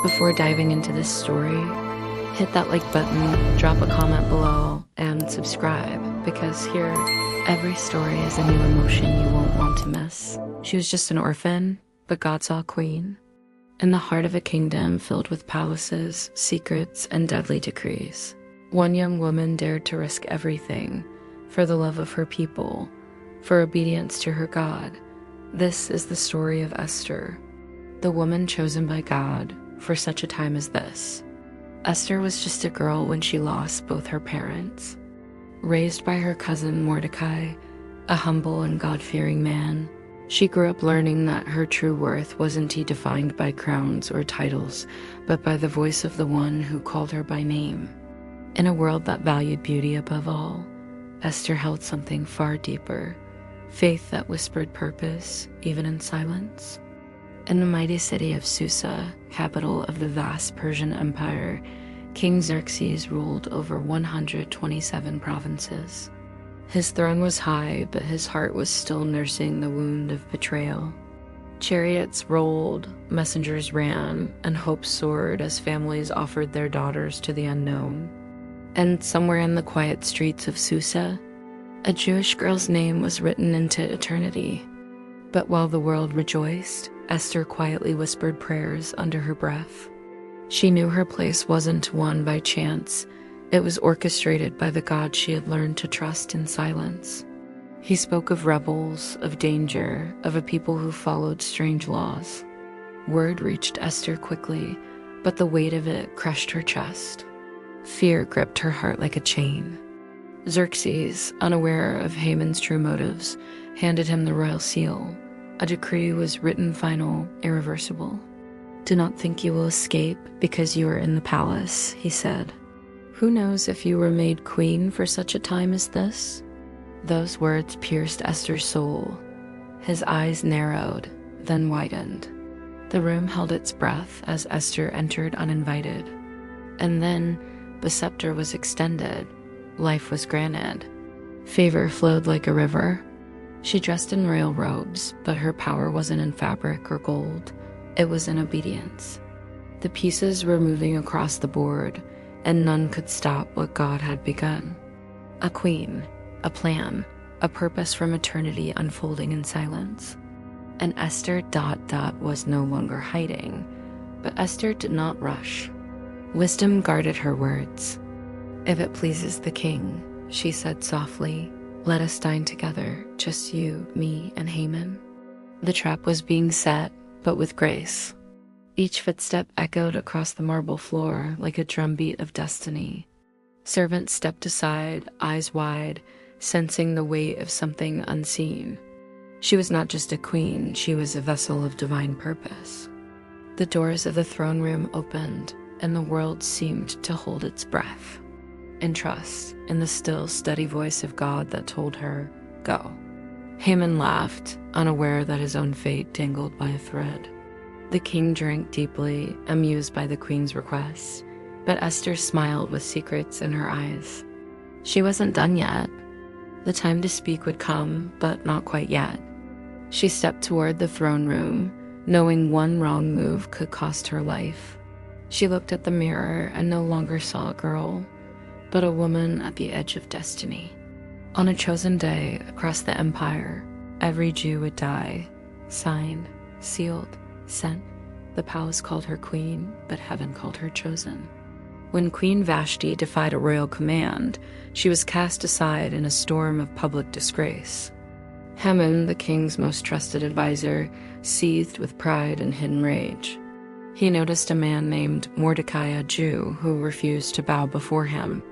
Before diving into this story, hit that like button, drop a comment below, and subscribe, because here, every story is a new emotion you won't want to miss. She was just an orphan, but God saw a queen. In the heart of a kingdom filled with palaces, secrets, and deadly decrees, one young woman dared to risk everything for the love of her people, for obedience to her God. This is the story of Esther, the woman chosen by God for such a time as this. Esther was just a girl when she lost both her parents. Raised by her cousin Mordecai, a humble and God-fearing man, she grew up learning that her true worth wasn't defined by crowns or titles, but by the voice of the one who called her by name. In a world that valued beauty above all, Esther held something far deeper, faith that whispered purpose, even in silence. In the mighty city of Susa, capital of the vast Persian Empire, King Xerxes ruled over 127 provinces. His throne was high, but his heart was still nursing the wound of betrayal. Chariots rolled, messengers ran, and hope soared as families offered their daughters to the unknown. And somewhere in the quiet streets of Susa, a Jewish girl's name was written into eternity. But while the world rejoiced, Esther quietly whispered prayers under her breath. She knew her place wasn't won by chance. It was orchestrated by the God she had learned to trust in silence. He spoke of rebels, of danger, of a people who followed strange laws. Word reached Esther quickly, but the weight of it crushed her chest. Fear gripped her heart like a chain. Xerxes, unaware of Haman's true motives, handed him the royal seal. A decree was written final, irreversible. "Do not think you will escape because you are in the palace," he said. "Who knows if you were made queen for such a time as this?" Those words pierced Esther's soul. His eyes narrowed, then widened. The room held its breath as Esther entered uninvited. And then the scepter was extended. Life was granted. Favor flowed like a river. She dressed in royal robes, but her power wasn't in fabric or gold. It was in obedience. The pieces were moving across the board, and none could stop what God had begun. A queen, a plan, a purpose from eternity unfolding in silence. And Esther ... was no longer hiding, but Esther did not rush. Wisdom guarded her words. "If it pleases the king," she said softly, "let us dine together, just you, me, and Haman." The trap was being set, but with grace. Each footstep echoed across the marble floor like a drumbeat of destiny. Servants stepped aside, eyes wide, sensing the weight of something unseen. She was not just a queen, she was a vessel of divine purpose. The doors of the throne room opened, and the world seemed to hold its breath. In trust, in the still, steady voice of God that told her, "Go." Haman laughed, unaware that his own fate dangled by a thread. The king drank deeply, amused by the queen's request, but Esther smiled with secrets in her eyes. She wasn't done yet. The time to speak would come, but not quite yet. She stepped toward the throne room, knowing one wrong move could cost her life. She looked at the mirror and no longer saw a girl, but a woman at the edge of destiny. On a chosen day, across the empire, every Jew would die. Signed, sealed, sent. The palace called her queen, but heaven called her chosen. When Queen Vashti defied a royal command, she was cast aside in a storm of public disgrace. Haman, the king's most trusted advisor, seethed with pride and hidden rage. He noticed a man named Mordecai, a Jew, who refused to bow before him.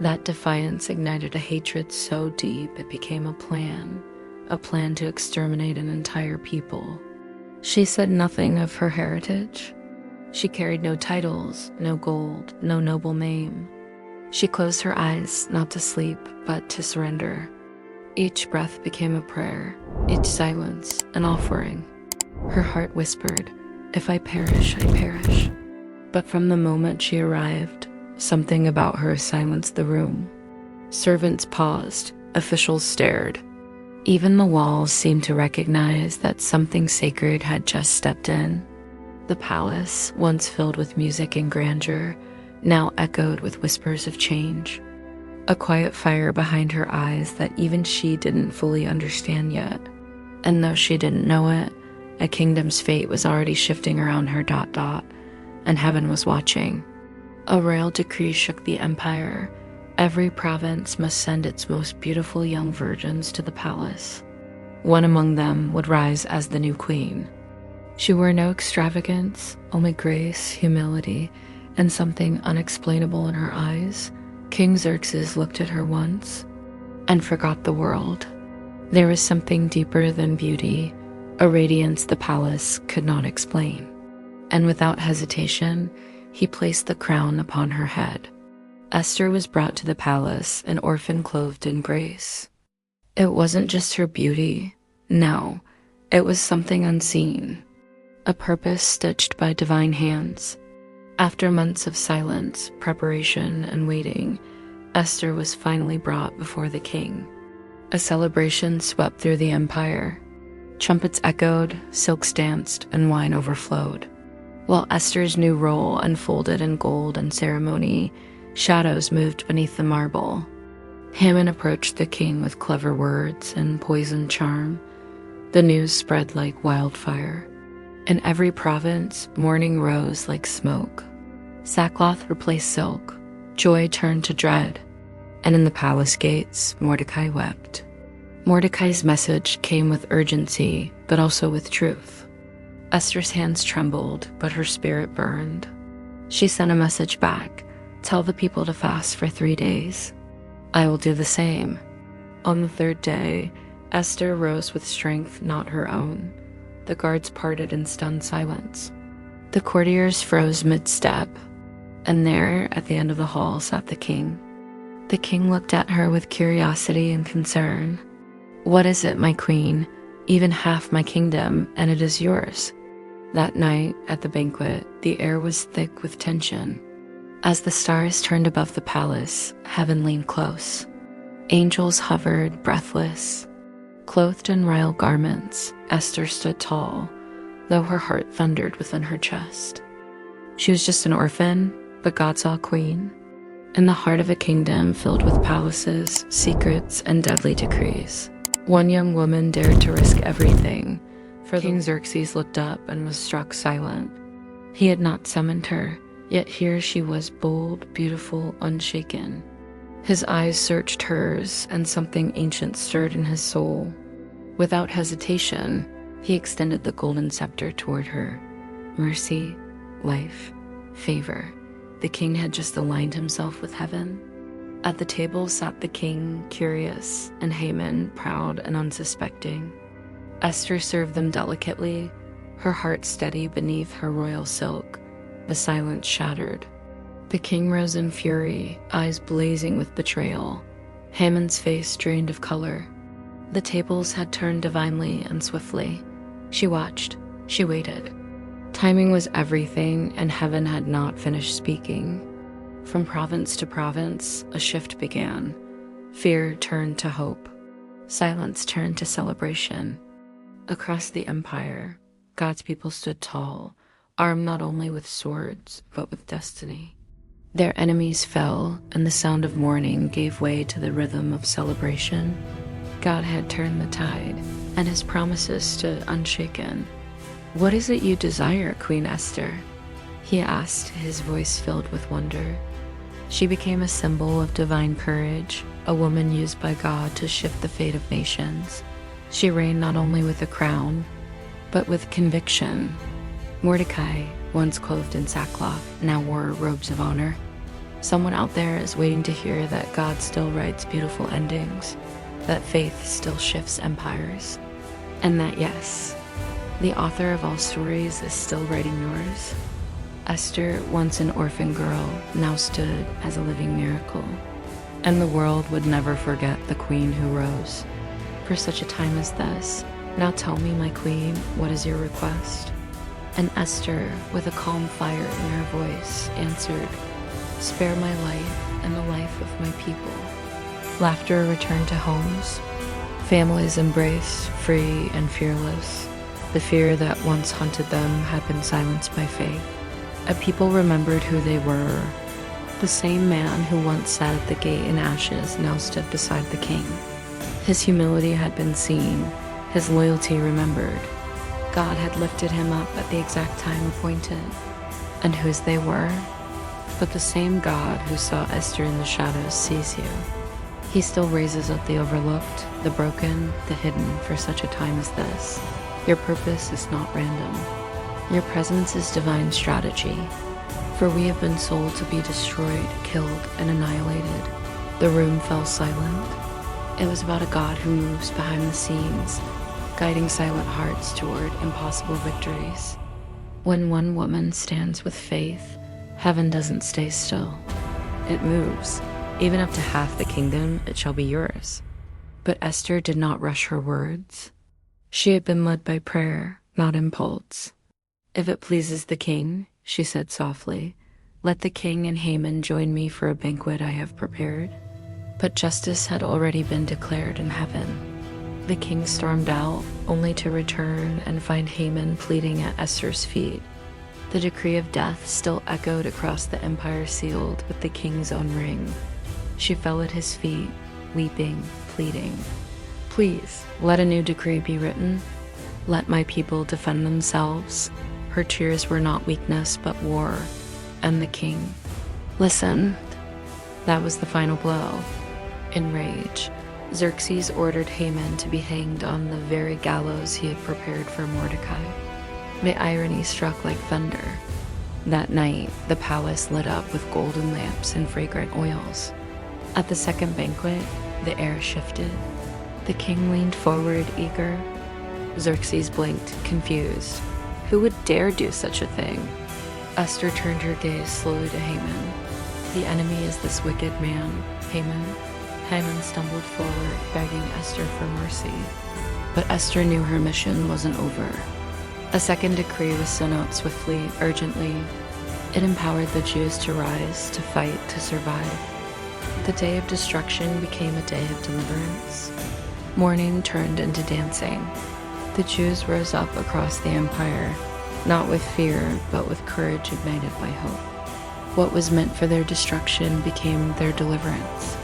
That defiance ignited a hatred so deep it became a plan to exterminate an entire people. She said nothing of her heritage. She carried no titles, no gold, no noble name. She closed her eyes, not to sleep, but to surrender. Each breath became a prayer, each silence an offering. Her heart whispered, "If I perish, I perish." But from the moment she arrived, something about her silenced the room. Servants paused, officials stared. Even the walls seemed to recognize that something sacred had just stepped in. The palace, once filled with music and grandeur, now echoed with whispers of change. A quiet fire behind her eyes that even she didn't fully understand yet. And though she didn't know it, a kingdom's fate was already shifting around her ... and heaven was watching. A royal decree shook the empire. Every province must send its most beautiful young virgins to the palace. One among them would rise as the new queen. She wore no extravagance, only grace, humility, and something unexplainable in her eyes. King Xerxes looked at her once and forgot the world. There was something deeper than beauty, a radiance the palace could not explain. And without hesitation, he placed the crown upon her head. Esther was brought to the palace, an orphan clothed in grace. It wasn't just her beauty. No, it was something unseen. A purpose stitched by divine hands. After months of silence, preparation, and waiting, Esther was finally brought before the king. A celebration swept through the empire. Trumpets echoed, silks danced, and wine overflowed. While Esther's new role unfolded in gold and ceremony, shadows moved beneath the marble. Haman approached the king with clever words and poisoned charm. The news spread like wildfire. In every province, mourning rose like smoke. Sackcloth replaced silk, joy turned to dread, and in the palace gates, Mordecai wept. Mordecai's message came with urgency, but also with truth. Esther's hands trembled, but her spirit burned. She sent a message back. Tell the people to fast for 3 days. I will do the same. On the 3rd day, Esther rose with strength not her own. The guards parted in stunned silence. The courtiers froze mid-step, and there, at the end of the hall, sat the king. The king looked at her with curiosity and concern. What is it, my queen? Even half my kingdom, and it is yours. That night, at the banquet, the air was thick with tension. As the stars turned above the palace, heaven leaned close. Angels hovered, breathless. Clothed in royal garments, Esther stood tall, though her heart thundered within her chest. She was just an orphan, but God saw a queen. In the heart of a kingdom filled with palaces, secrets, and deadly decrees. One young woman dared to risk everything, for King Xerxes looked up and was struck silent. He had not summoned her, yet here she was, bold, beautiful, unshaken. His eyes searched hers, and something ancient stirred in his soul. Without hesitation, he extended the golden scepter toward her. Mercy, life, favor. The king had just aligned himself with heaven. At the table sat the king, curious, and Haman, proud and unsuspecting. Esther served them delicately, her heart steady beneath her royal silk. The silence shattered. The king rose in fury, eyes blazing with betrayal. Haman's face drained of color. The tables had turned divinely and swiftly. She watched. She waited. Timing was everything, and heaven had not finished speaking. From province to province, a shift began. Fear turned to hope. Silence turned to celebration. Across the empire, God's people stood tall, armed not only with swords, but with destiny. Their enemies fell, and the sound of mourning gave way to the rhythm of celebration. God had turned the tide, and his promises stood unshaken. "What is it you desire, Queen Esther?" he asked, his voice filled with wonder. She became a symbol of divine courage, a woman used by God to shift the fate of nations. She reigned not only with a crown, but with conviction. Mordecai, once clothed in sackcloth, now wore robes of honor. Someone out there is waiting to hear that God still writes beautiful endings, that faith still shifts empires, and that yes, the author of all stories is still writing yours. Esther, once an orphan girl, now stood as a living miracle, and the world would never forget the queen who rose. For such a time as this, now tell me, my queen, what is your request? And Esther, with a calm fire in her voice, answered, "Spare my life and the life of my people." Laughter returned to homes. Families embraced, free and fearless. The fear that once haunted them had been silenced by faith. A people remembered who they were. The same man who once sat at the gate in ashes now stood beside the king. His humility had been seen, his loyalty remembered. God had lifted him up at the exact time appointed. And whose they were? But the same God who saw Esther in the shadows sees you. He still raises up the overlooked, the broken, the hidden for such a time as this. Your purpose is not random. Your presence is divine strategy. For we have been sold to be destroyed, killed, and annihilated. The room fell silent. It was about a God who moves behind the scenes, guiding silent hearts toward impossible victories. When one woman stands with faith, heaven doesn't stay still. It moves. Even up to half the kingdom, it shall be yours. But Esther did not rush her words. She had been led by prayer, not impulse. If it pleases the king, she said softly, let the king and Haman join me for a banquet I have prepared. But justice had already been declared in heaven. The king stormed out, only to return and find Haman pleading at Esther's feet. The decree of death still echoed across the empire sealed with the king's own ring. She fell at his feet, weeping, pleading. Please, let a new decree be written. Let my people defend themselves. Her tears were not weakness, but war. And the king listened. That was the final blow. In rage, Xerxes ordered Haman to be hanged on the very gallows he had prepared for Mordecai. The irony struck like thunder. That night, the palace lit up with golden lamps and fragrant oils. At the second banquet, the air shifted. The king leaned forward, eager. Xerxes blinked, confused. Who would dare do such a thing? Esther turned her gaze slowly to Haman. The enemy is this wicked man, Haman. Haman stumbled forward, begging Esther for mercy. But Esther knew her mission wasn't over. A second decree was sent out swiftly, urgently. It empowered the Jews to rise, to fight, to survive. The day of destruction became a day of deliverance. Mourning turned into dancing. The Jews rose up across the empire, not with fear, but with courage ignited by hope. What was meant for their destruction became their deliverance.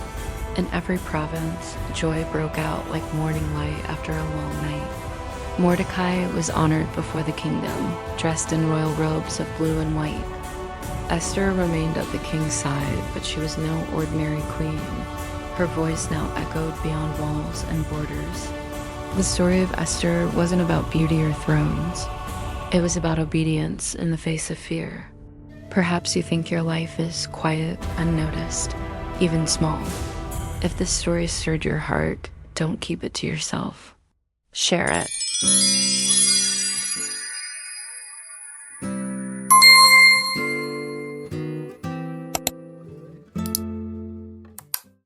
In every province, joy broke out like morning light after a long night. Mordecai was honored before the kingdom, dressed in royal robes of blue and white. Esther remained at the king's side, but she was no ordinary queen. Her voice now echoed beyond walls and borders. The story of Esther wasn't about beauty or thrones. It was about obedience in the face of fear. Perhaps you think your life is quiet, unnoticed, even small. If this story stirred your heart, don't keep it to yourself. Share it.